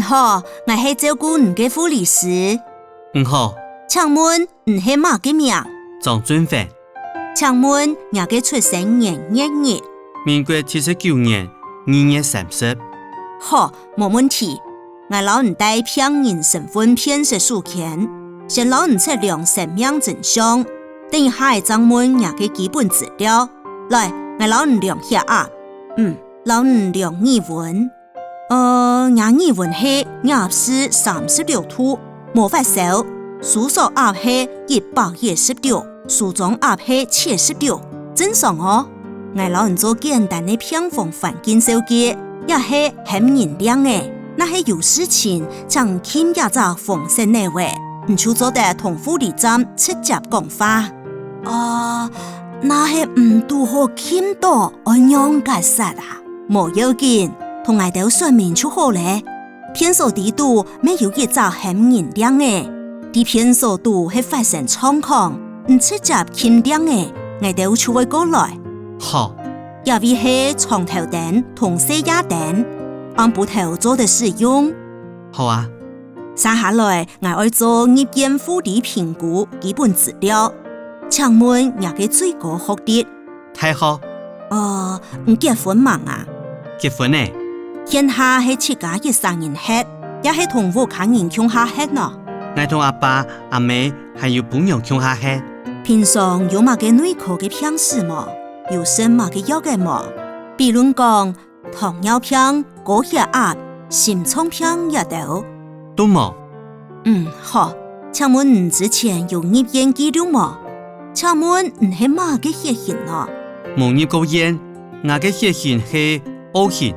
好，我是照顾你的护理师。好。请问你是嘛个名？张俊凡。请问你的出生年月日？民国79年2月30。好，没问题。我老你带骗人身份骗色数钱，先老你测量生命真相，等一下张问你的基本资料。来，我老你量下啊。老你量语文。我语文是雅思36度，魔法手。数数压是126，数中压是76，正常哦。我老人做简单的平方环境设计，也是很认真的。那是有事情，像添加在风声内位，你就做得同护理站直接讲话。那是都好听到安样解释啊？冇要紧，同我哋说明就好咧。偏数地度没有一招很认真的。啲偏数度係發生狀況，唔直接傾點嘅，我哋就會過來。好。因為係床頭燈同四家燈，按部頭做的使用。好啊。接下來我要做業員護理評估基本資料。請問你嘅最高學歷？太好。唔結婚嘛啊？結婚呢？現下係7家13人吃，也係同屋企人共下吃呢。我同阿爸、阿妹還有朋友共下吃。平常有嘛個內科嘅病史嘛？有什麼個藥嘅嘛？比如講糖尿病、高血壓、心臟病也都冇。好。請問你之前有入院記錄嘛？請問你係嘛個血型啊？冇入過院，我嘅血型係 O 型。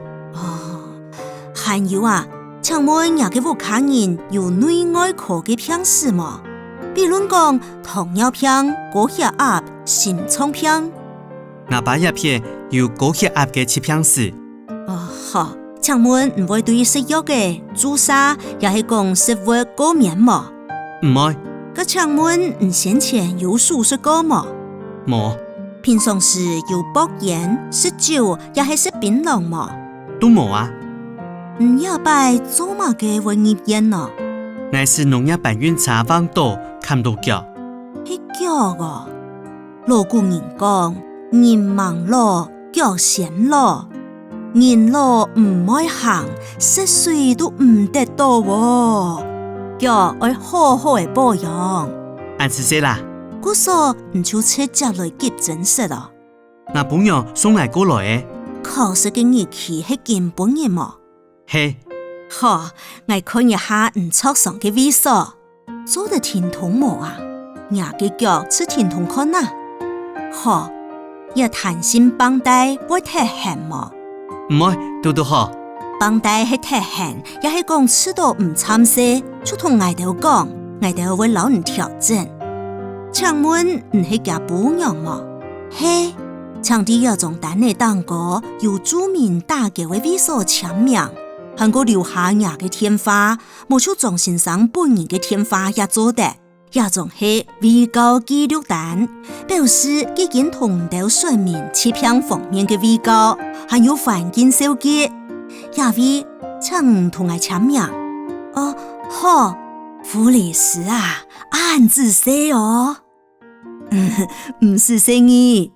還有啊？請問你嘅屋企人有內外科嘅病史嘛？比如講糖尿病、高血壓、心臟病。我爸也偏有高血壓嘅病史。好。請問你會對食藥嘅注射也係講食物過敏嘛？唔會。咁請問你先前有手術過嘛？冇。平常時有博煙、食酒也係食檳榔嘛？都冇啊。你要拜做嘛嘅會入院啊？我是農業搬運茶坊島看到腳。係腳個，老古人講，人忙咯，腳先咯。人咯唔愛行，食水都唔得到喎。腳要好好嘅保養。按是這啦。嗰時你就直接來急診室咯。我朋友送嚟過來嘅。考試嘅日期係根本嘅嘛？係。好，我看一下你桌上嘅微鎖，做得挺通冇啊？我嘅腳是挺通看啊。好，一彈性綁帶會太痕嘛？唔會，都好。綁帶係太痕，也係講吃到唔參食，就同我哋講，我哋會老你調整。請問你係夾補養嘛？係，場地有種單嘅蛋糕，有著名大嘅微鎖簽名，韓國留下牙嘅天花，冇出張先生本人嘅天花也做得。也種係微教記錄單，表示已經同到說明切片方面嘅微教，還有環境設計，也會請同我簽名。好，護理師啊，按字寫哦。唔是生意。